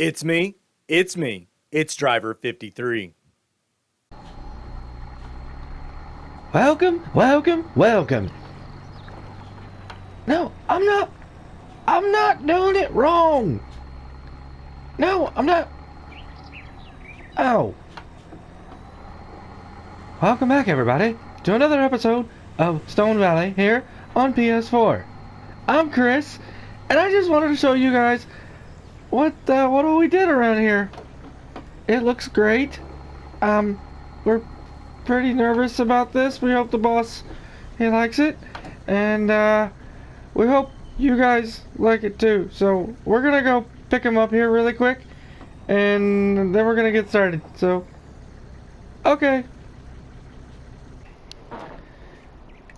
It's me. It's me. It's driver 53. Welcome, welcome, welcome. No, I'm not. I'm not doing it wrong. No, I'm not. Oh. Welcome back, everybody, to another episode of Stone Valley here on PS4. I'm Chris, and I just wanted to show you guys what we did around here. It looks great. We're pretty nervous about this. We hope the boss, he likes it, and we hope you guys like it too. So we're gonna go pick him up here really quick, and then we're gonna get started. So, okay.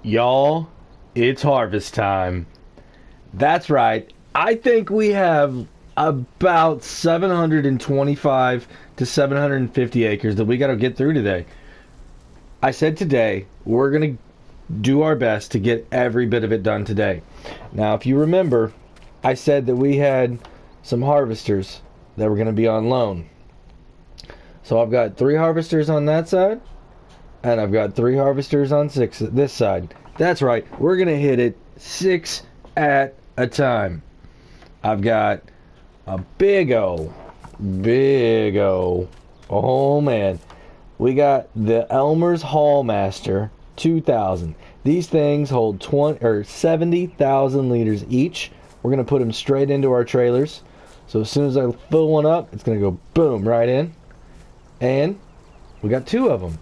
Y'all, it's harvest time. That's right. I think we have about 725 to 750 acres that we got to get through today. I said today we're going to do our best to get every bit of it done today. Now, if you remember, I said that we had some harvesters that were going to be on loan. So I've got 3 harvesters on that side, and I've got 3 harvesters on this side. That's right, we're going to hit it 6 at a time. I've got a big O, oh man. We got the Elmer's Hallmaster 2000. These things hold 70,000 liters each. We're going to put them straight into our trailers. So as soon as I fill one up, it's going to go boom right in. And we got 2 of them.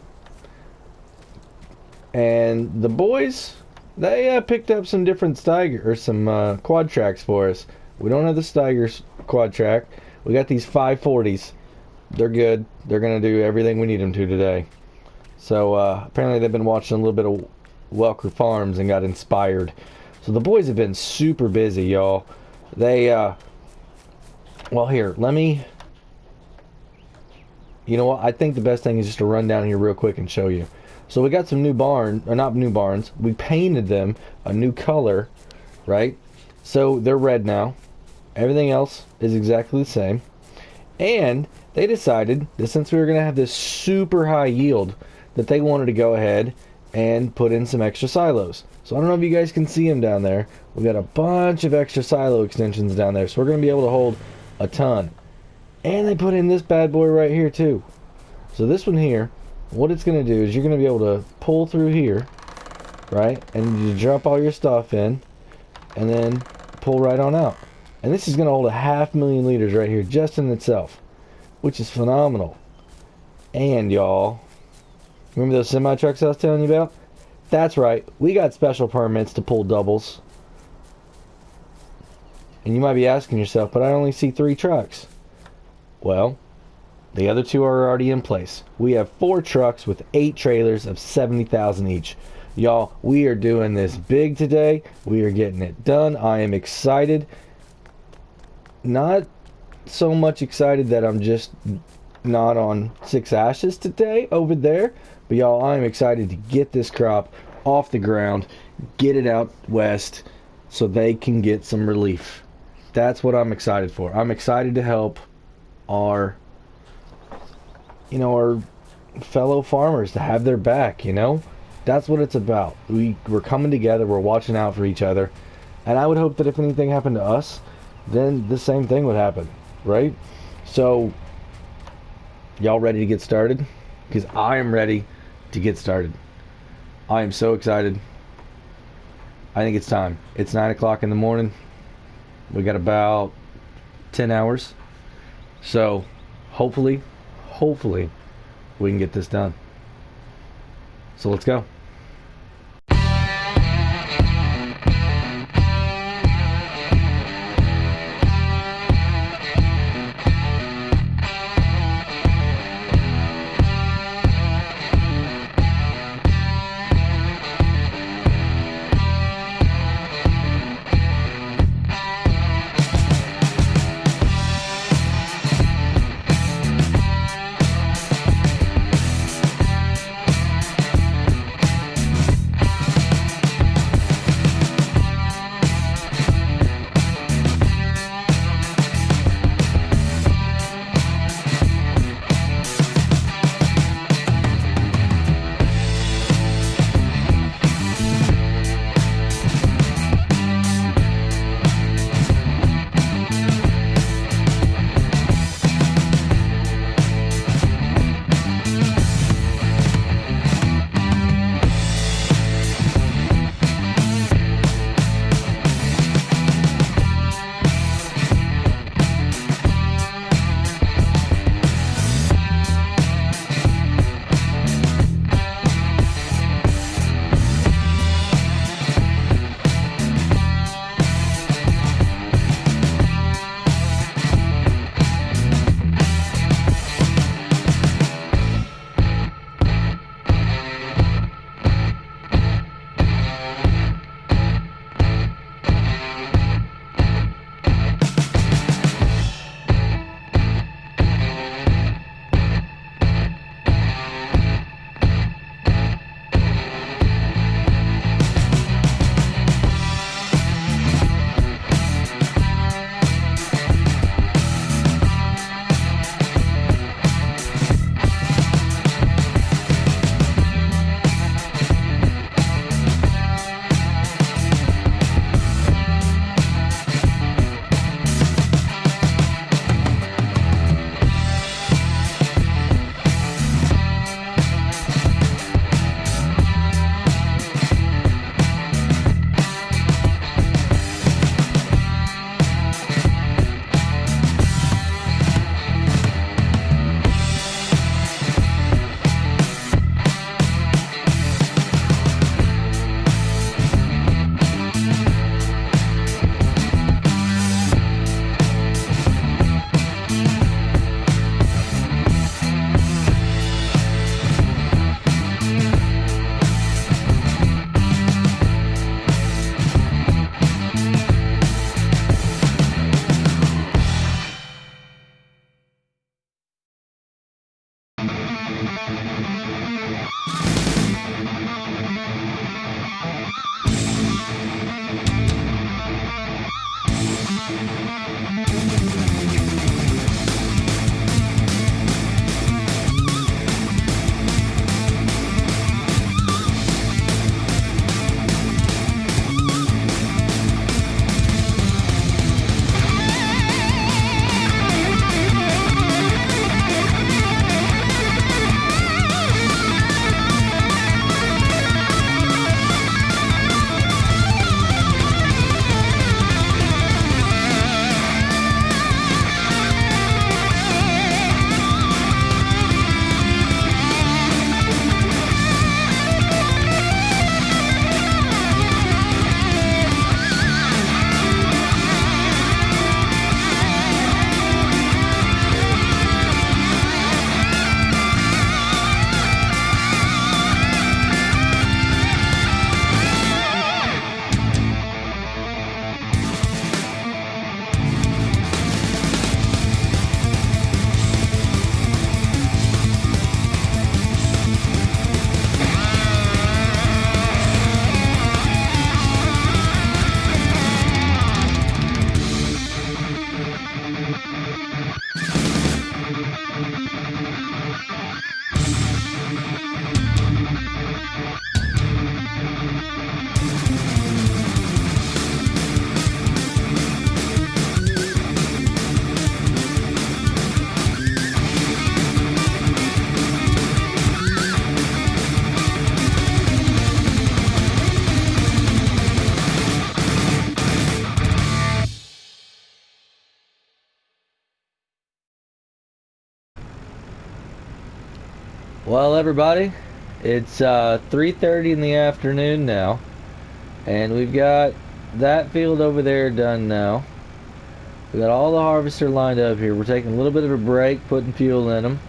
And the boys, they picked up some different Steiger, or some quad tracks for us. We don't have the Steiger quad track. We got these 540s. They're good. They're going to do everything we need them to today. So apparently they've been watching a little bit of Welker Farms and got inspired. So the boys have been super busy, y'all. They, well, here, let me, you know what? I think the best thing is just to run down here real quick and show you. So we got some new not new barns. We painted them a new color, right? So they're red now. Everything else is exactly the same. And they decided that since we were going to have this super high yield, that they wanted to go ahead and put in some extra silos. So I don't know if you guys can see them down there. We've got a bunch of extra silo extensions down there. So we're going to be able to hold a ton. And they put in this bad boy right here too. So this one here, what it's going to do is you're going to be able to pull through here, right? And you drop all your stuff in and then pull right on out. And this is going to hold 500,000 liters right here just in itself, which is phenomenal. And y'all, remember those semi trucks I was telling you about? That's right, we got special permits to pull doubles. And you might be asking yourself, but I only see 3 trucks. Well, the other 2 are already in place. We have 4 trucks with 8 trailers of 70,000 each. Y'all, we are doing this big today. We are getting it done. I am excited. Not so much excited that I'm just not on 6 ashes today over there. But y'all, I'm excited to get this crop off the ground, get it out west so they can get some relief. That's what I'm excited for. I'm excited to help our fellow farmers, to have their back, That's what it's about. We're coming together, we're watching out for each other. And I would hope that if anything happened to us, then the same thing would happen, right? So, y'all ready to get started? Because I am ready to get started. I am so excited. I think it's time. It's 9 o'clock in the morning. We got about 10 hours. So, hopefully, we can get this done. So let's go. Well, everybody, it's 3:30 in the afternoon now, and we've got that field over there done now. We got all the harvester lined up here. We're taking a little bit of a break, putting fuel in them.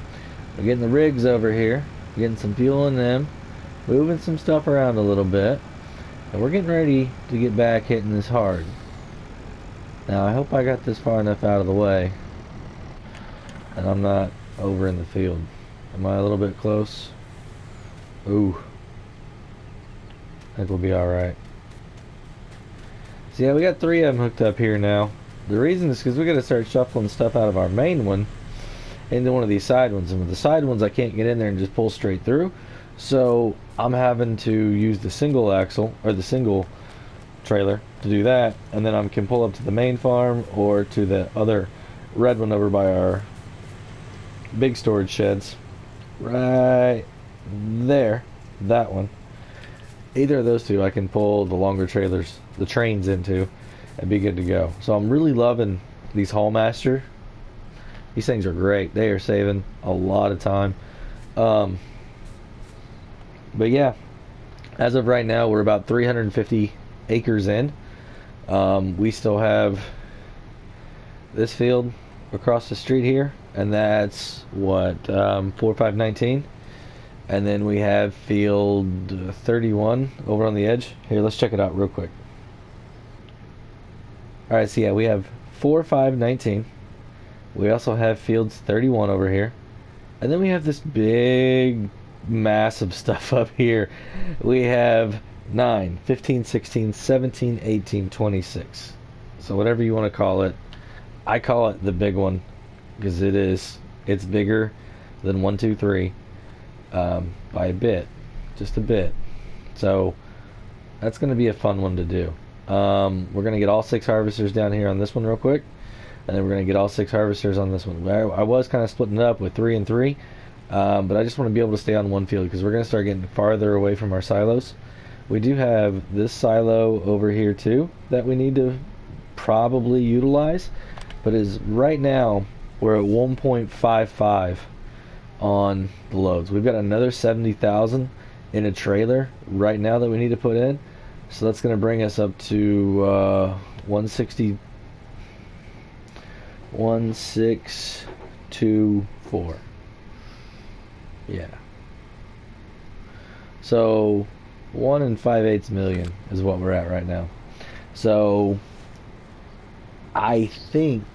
We're getting the rigs over here, getting some fuel in them, moving some stuff around a little bit, and we're getting ready to get back hitting this hard. Now, I hope I got this far enough out of the way, and I'm not over in the field. Am I a little bit close? Ooh. I think we'll be alright. So yeah, we got 3 of them hooked up here now. The reason is because we got to start shuffling stuff out of our main one into one of these side ones. And with the side ones, I can't get in there and just pull straight through. So I'm having to use the single axle, or the single trailer, to do that. And then I can pull up to the main farm or to the other red one over by our big storage sheds. Right there, that one. Either of those two I can pull the longer trailers, the trains into, and be good to go. So I'm really loving these Haulmaster. These things are great. They are saving a lot of time. But yeah, as of right now, we're about 350 acres in. We still have this field across the street here, and that's what 4519, and then we have field 31 over on the edge here. Let's check it out real quick. All right, so yeah, we have 4519. We also have fields 31 over here, and then we have this big massive stuff up here. We have 9, 15, 16, 17, 18, 26. So whatever you want to call it, I call it the big one because it's bigger than 1, 2, 3 by a bit, just a bit. So that's going to be a fun one to do. We're going to get all 6 harvesters down here on this one real quick, and then we're going to get all 6 harvesters on this one. I was kind of splitting it up with 3 and 3, but I just want to be able to stay on one field because we're going to start getting farther away from our silos. We do have this silo over here too that we need to probably utilize, but is right now we're at 1.55 on the loads. We've got another 70,000 in a trailer right now that we need to put in, so that's going to bring us up to 1624. Yeah. So 1 5/8 million is what we're at right now. So I think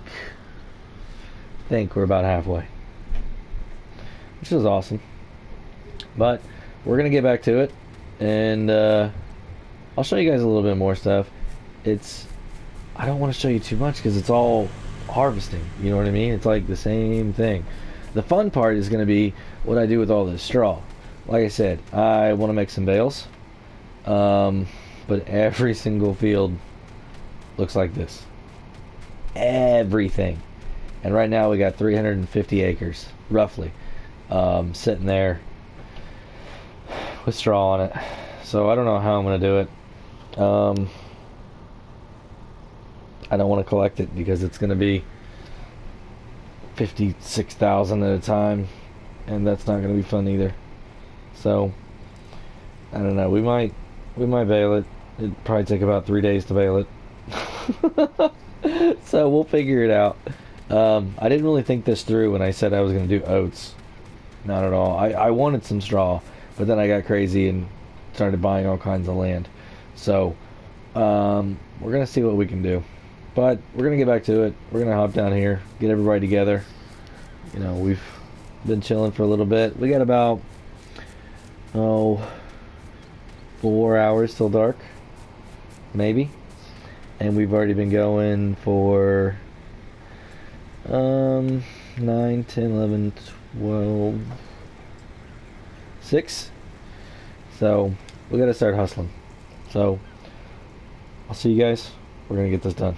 we're about halfway, which is awesome. But we're gonna get back to it, and I'll show you guys a little bit more stuff. I don't want to show you too much because it's all harvesting. You know what I mean? It's like the same thing. The fun part is going to be what I do with all this straw. Like I said, I want to make some bales, but every single field looks like this. Everything. And right now we got 350 acres, roughly, sitting there with straw on it. So I don't know how I'm going to do it. I don't want to collect it because it's going to be 56,000 at a time, and that's not going to be fun either. So I don't know. We might bail it. It'd probably take about 3 days to bail it. So we'll figure it out. I didn't really think this through when I said I was going to do oats. Not at all. I wanted some straw, but then I got crazy and started buying all kinds of land. So we're going to see what we can do. But we're going to get back to it. We're going to hop down here, get everybody together. You know, we've been chilling for a little bit. We got about, 4 hours till dark, maybe. And we've already been going for 9, 10, 11, 12, 6. So we got to start hustling. So I'll see you guys. We're going to get this done.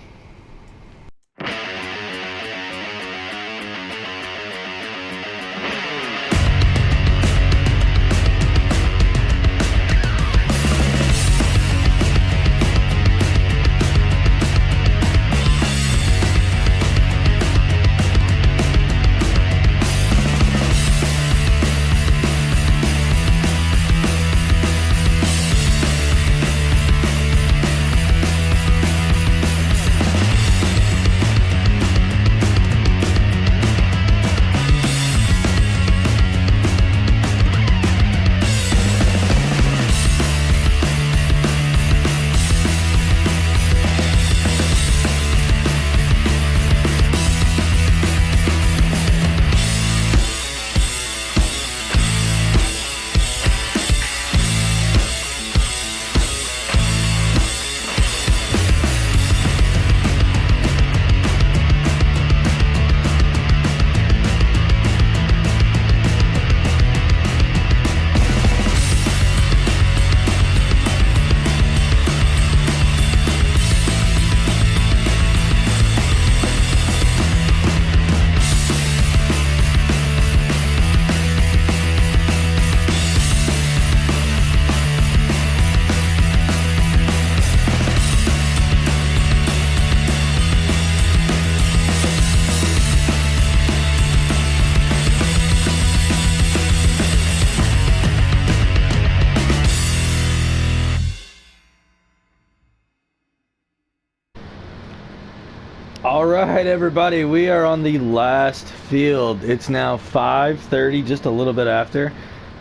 Alright everybody, we are on the last field. It's now 5:30, just a little bit after,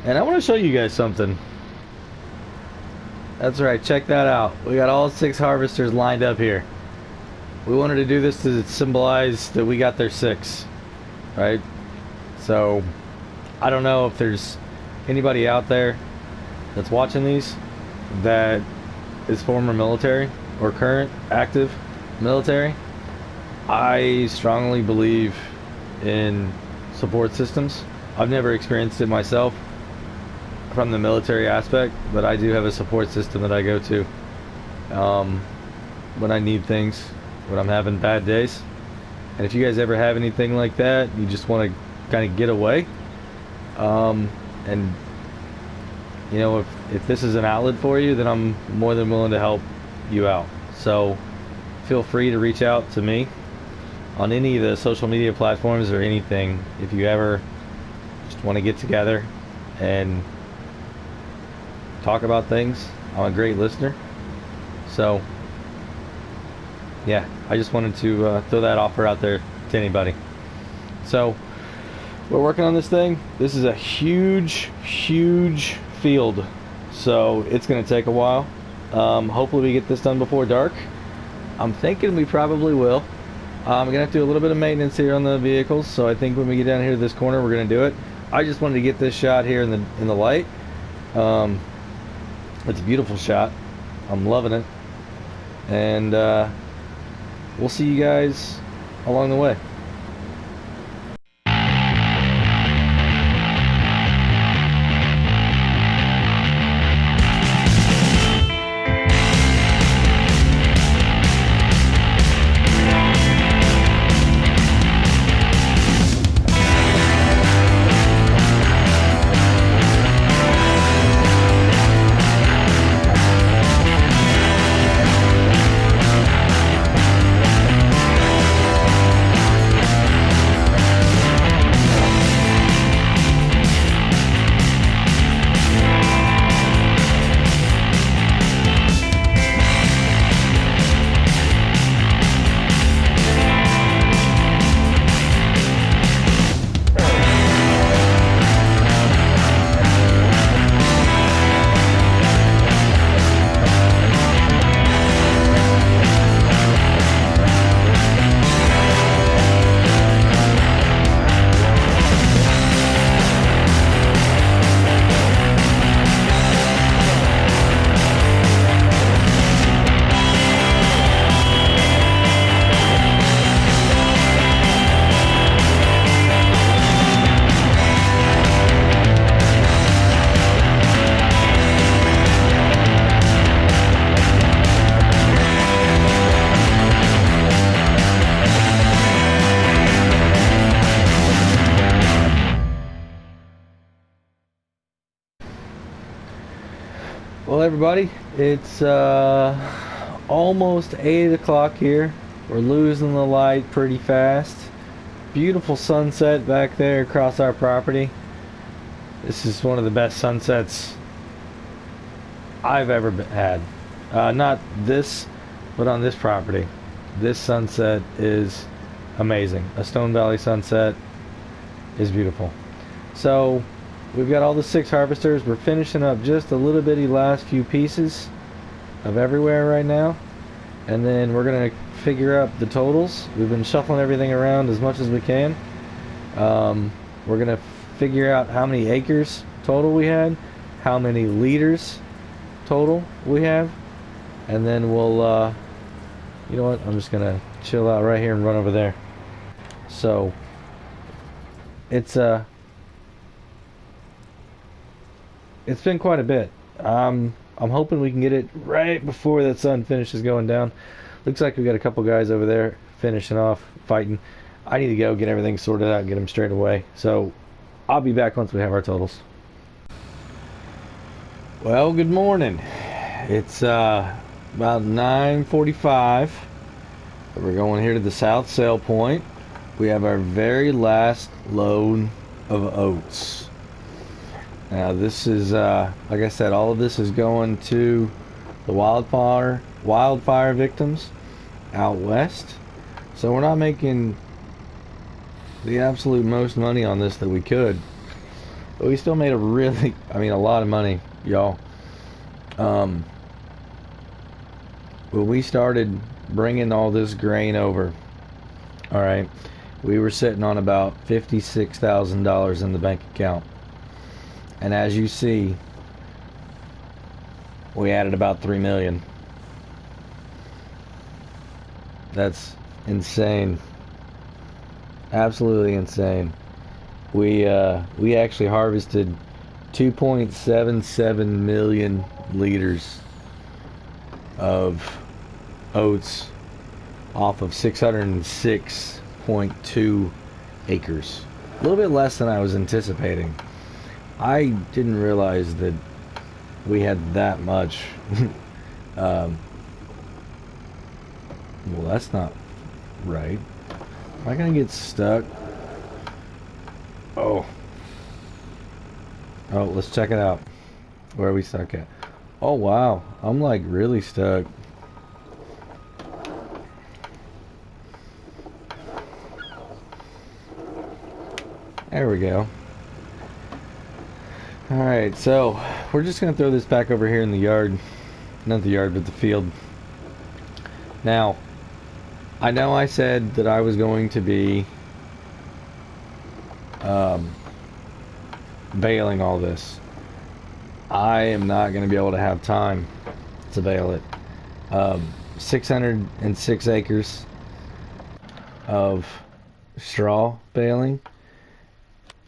and I want to show you guys something. That's right, check that out. We got all 6 harvesters lined up here. We wanted to do this to symbolize that we got their 6, right? So I don't know if there's anybody out there that's watching these that is former military or current active military. I strongly believe in support systems. I've never experienced it myself from the military aspect, but I do have a support system that I go to when I need things, when I'm having bad days. And if you guys ever have anything like that, you just want to kind of get away, and you know, if this is an outlet for you, then I'm more than willing to help you out. So feel free to reach out to me on any of the social media platforms or anything if you ever just want to get together and talk about things. I'm a great listener. So yeah, I just wanted to throw that offer out there to anybody. So we're working on this thing. This is a huge field, so it's going to take a while. Hopefully we get this done before dark. I'm thinking we probably will. I'm gonna have to do a little bit of maintenance here on the vehicles, so I think when we get down here to this corner we're gonna do it. I just wanted to get this shot here in the light. Um, it's a beautiful shot. I'm loving it, and we'll see you guys along the way. Well, everybody, it's almost 8 o'clock here. We're losing the light pretty fast. Beautiful sunset back there across our property. This is one of the best sunsets I've ever had. Not this, but on this property. This sunset is amazing. A Stone Valley sunset is beautiful. So we've got all the 6 harvesters. We're finishing up just a little bitty last few pieces of everywhere right now, and then we're gonna figure out the totals. We've been shuffling everything around as much as we can. We're gonna figure out how many acres total we had, how many liters total we have, and then we'll you know what, I'm just gonna chill out right here and run over there. So it's been quite a bit. I'm hoping we can get it right before that sun finishes going down. Looks like we got a couple guys over there finishing off fighting. I need to go get everything sorted out and get them straight away. So I'll be back once we have our totals. Well, good morning. It's about 9:45. We're going here to the south sale point. We have our very last load of oats. Now this is, like I said, all of this is going to the wildfire victims out west. So we're not making the absolute most money on this that we could, but we still made a lot of money, y'all. When we started bringing all this grain over, all right, we were sitting on about $56,000 in the bank account. And as you see, we added about 3 million. That's insane. Absolutely insane. We actually harvested 2.77 million liters of oats off of 606.2 acres. A little bit less than I was anticipating. I didn't realize that we had that much. Well, that's not right. Am I gonna get stuck? Oh, let's check it out. Where are we stuck at? Oh wow, I'm like really stuck. There we go. Alright, so we're just going to throw this back over here in the yard. Not the yard, but the field. Now, I know I said that I was going to be baling all this. I am not going to be able to have time to bale it. 606 acres of straw baling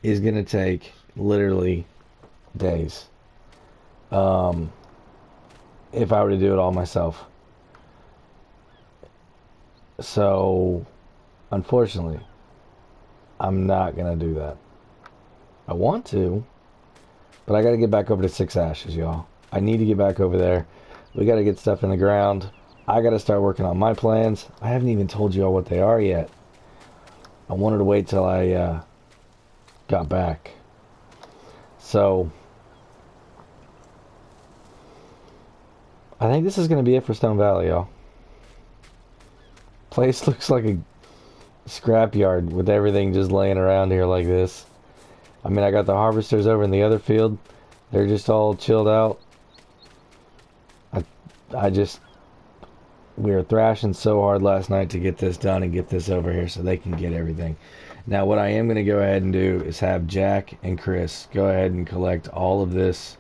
is going to take literally days. If I were to do it all myself. So, unfortunately, I'm not going to do that. I want to, but I got to get back over to Six Ashes, y'all. I need to get back over there. We got to get stuff in the ground. I got to start working on my plans. I haven't even told y'all what they are yet. I wanted to wait till I got back. So, I think this is going to be it for Stone Valley, y'all. Place looks like a scrapyard with everything just laying around here like this. I mean, I got the harvesters over in the other field. They're just all chilled out. We were thrashing so hard last night to get this done and get this over here so they can get everything. Now, what I am going to go ahead and do is have Jack and Chris go ahead and collect all of this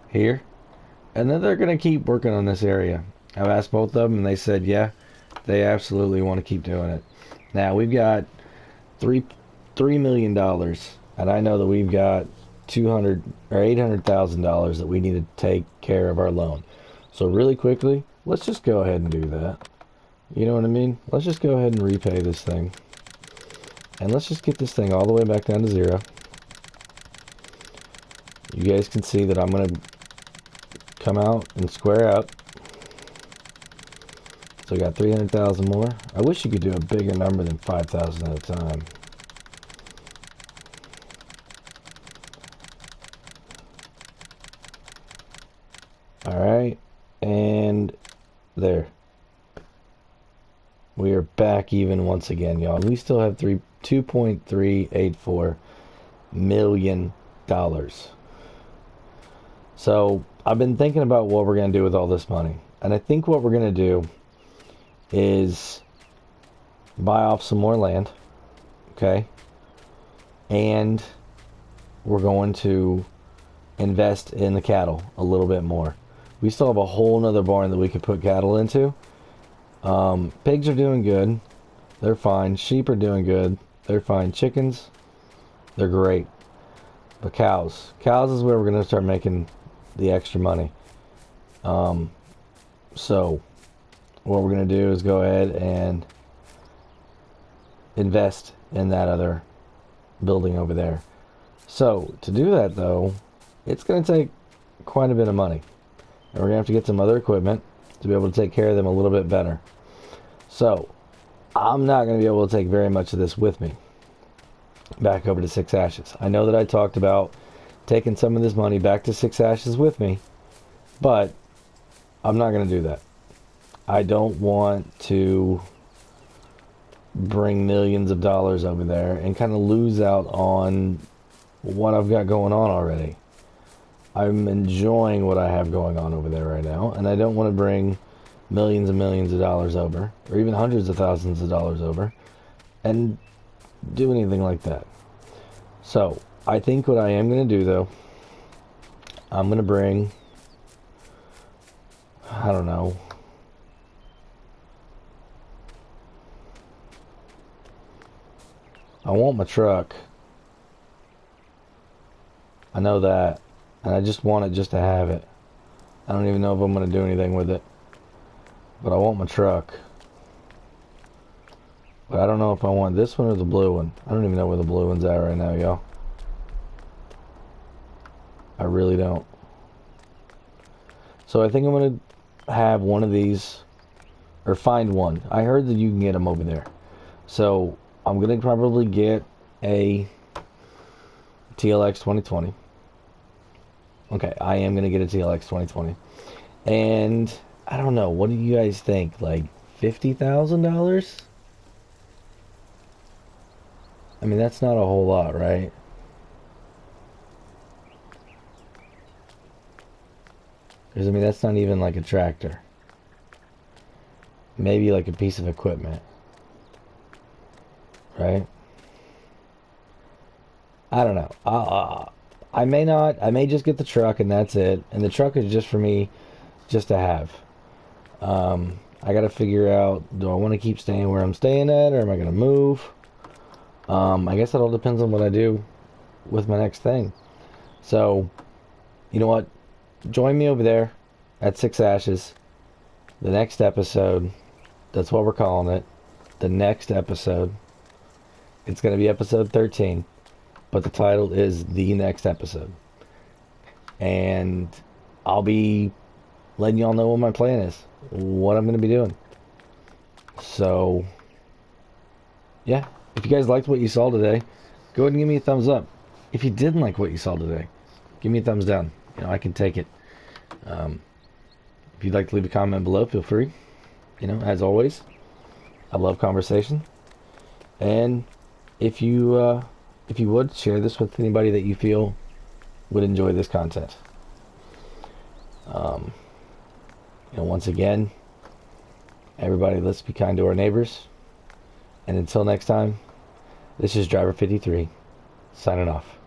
here. And then they're going to keep working on this area. I've asked both of them and they said, yeah, they absolutely want to keep doing it. Now, we've got $3 million, and I know that we've got $800,000 that we need to take care of our loan. So really quickly, let's just go ahead and do that. You know what I mean? Let's just go ahead and repay this thing. And let's just get this thing all the way back down to zero. You guys can see that I'm going to come out and square up. So I got 300,000 more. I wish you could do a bigger number than 5,000 at a time. Alright, and there. We are back even once again, y'all. We still have $2.384 million. So, I've been thinking about what we're going to do with all this money. And I think what we're going to do is buy off some more land. Okay? And we're going to invest in the cattle a little bit more. We still have a whole nother barn that we could put cattle into. Pigs are doing good. They're fine. Sheep are doing good. They're fine. Chickens, they're great. But cows is where we're going to start making the extra money. So what we're going to do is go ahead and invest in that other building over there. So to do that though, it's going to take quite a bit of money. And we're going to have to get some other equipment to be able to take care of them a little bit better. So, I'm not going to be able to take very much of this with me back over to Six Ashes. I know that I talked about taking some of this money back to Six Ashes with me, but I'm not going to do that. I don't want to bring millions of dollars over there and kind of lose out on what I've got going on already. I'm enjoying what I have going on over there right now, and I don't want to bring millions and millions of dollars over, or even hundreds of thousands of dollars over, and do anything like that. So, I think what I am going to do, though, I'm going to bring, I don't know, I want my truck. I know that. And I just want it just to have it. I don't even know if I'm going to do anything with it. But I want my truck. But I don't know if I want this one or the blue one. I don't even know where the blue one's at right now, y'all. I really don't. So I think I'm going to have one of these, or find one. I heard that you can get them over there. So I'm going to probably get a TLX 2020. Okay, I am going to get a TLX 2020. And I don't know, what do you guys think? Like $50,000? I mean, that's not a whole lot, right? Because, I mean, that's not even like a tractor. Maybe like a piece of equipment. Right? I don't know. I may not. I may just get the truck and that's it. And the truck is just for me, just to have. I got to figure out, do I want to keep staying where I'm staying at, or am I going to move? I guess it all depends on what I do with my next thing. So, you know what? Join me over there at Six Ashes. The next episode, that's what we're calling it. The next episode. It's going to be episode 13, but the title is The Next Episode. And I'll be letting y'all know what my plan is, what I'm going to be doing. So, yeah, if you guys liked what you saw today, go ahead and give me a thumbs up. If you didn't like what you saw today, give me a thumbs down. You know, I can take it. If you'd like to leave a comment below, feel free. You know, as always, I love conversation. And if you would share this with anybody that you feel would enjoy this content. You know, once again, everybody, let's be kind to our neighbors. And until next time, this is Driver 53 signing off.